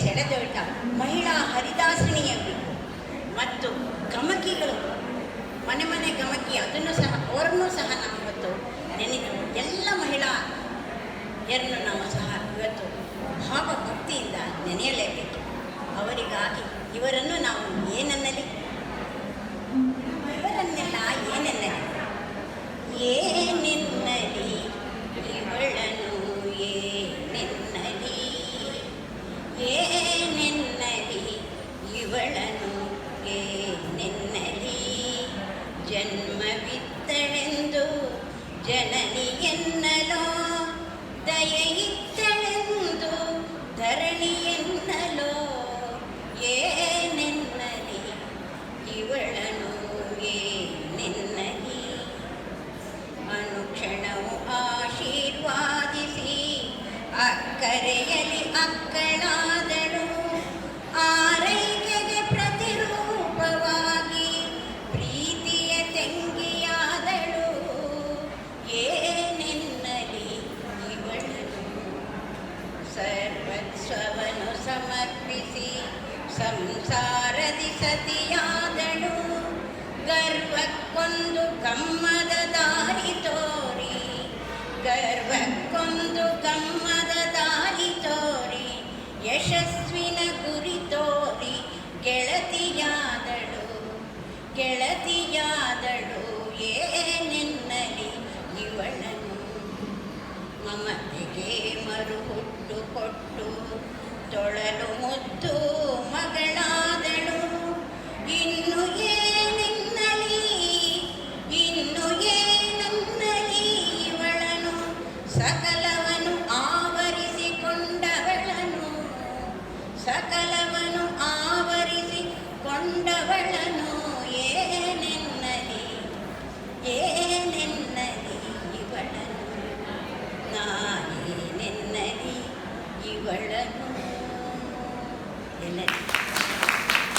ಸೆಳೆದೊಯ್ದ ಮಹಿಳಾ ಹರಿದಾಸಿನಿಯರು ಮತ್ತು ಗಮಕಿಗಳು, ಮನೆ ಮನೆ ಗಮಕಿ, ಅದನ್ನು ಸಹ ಅವರನ್ನೂ ಸಹ ನಾವು ಇವತ್ತು ನೆನೆದು ಎಲ್ಲ ಮಹಿಳೆಯರನ್ನು ನಾವು ಸಹ ಇವತ್ತು ಭಾವ ಭಕ್ತಿಯಿಂದ ನೆನೆಯಲೇಬೇಕು. ಅವರಿಗಾಗಿ ಇವರನ್ನು ನಾವು ಏನನ್ನಲಿ, ಇವರನ್ನೆಲ್ಲ ಏನೆನ್ನಲಿ, ಏನೆನ್ನಲಿ ಇವಳನು, ಏನೆನ್ನಲಿ, ಏನೆನ್ನಲಿ ಇವಳನು, ಏನೆನ್ನಲಿ, ಜನ್ಮವಿತ್ತಳೆಂದು ಜನನಿಯನ್ನಲೋ, ದಯೆಯಿತ್ತಳೆಂದು ಧರಣಿಯನ್ನಲೋ, ಏನೆನ್ನಲಿ ಇವಳನು, ಏನೆನ್ನಲಿ, ಅನುಕ್ಷಣವು ಆಶೀರ್ವಾದಿಸಿ ಅಕ್ಕರೆಯಲಿ ಅಕ್ಕಳಾದಳು, ಆರೈಕೆಗೆ ಪ್ರತಿರೂಪವಾಗಿ ಪ್ರೀತಿಯ ತಂಗಿಯಾದಳು, ಏನೆನ್ನಲಿ ಇವಳನು, ಸರ್ವಸ್ವವನ್ನು ಸಮರ್ಪಿಸಿ ಸಂಸಾರದಿ ಸತಿಯಾದಳು, ಗರ್ವಕ್ಕೊಂದು ಗಮ್ಮದ ದಾರಿ ತೋರಿ, ಗರ್ವಕ್ಕೊಂದು ಗಮ್ಮದ ದಾರಿ ತೋರಿ, ಯಶಸ್ವಿನ ಗುರಿ ತೋರಿ ಗೆಳತಿಯಾದಳು, ಗೆಳತಿಯಾದಳು, ಏನೆನ್ನಲಿ ಇವಳನು, ಮಮತೆಗೆ ಮರುಹುಟ್ಟು ಕೊಟ್ಟು ತೊಳಲು ಮುದ್ದು ಮಗಳಾದಳು, ಇನ್ನು ಏನೆನ್ನಲಿ, ಇನ್ನು ಏನನ್ನಲಿ ಇವಳನು, ಸಕಲವನ್ನು ಆವರಿಸಿಕೊಂಡವಳನು, ಸಕಲವನ್ನು ಆವರಿಸಿಕೊಂಡವಳನು, ಏನೆನ್ನಲಿ, ಏನೆನ್ನಲಿ ಇವಳನು, ನಾನೇನೆನ್ನಲಿ ಇವಳನು.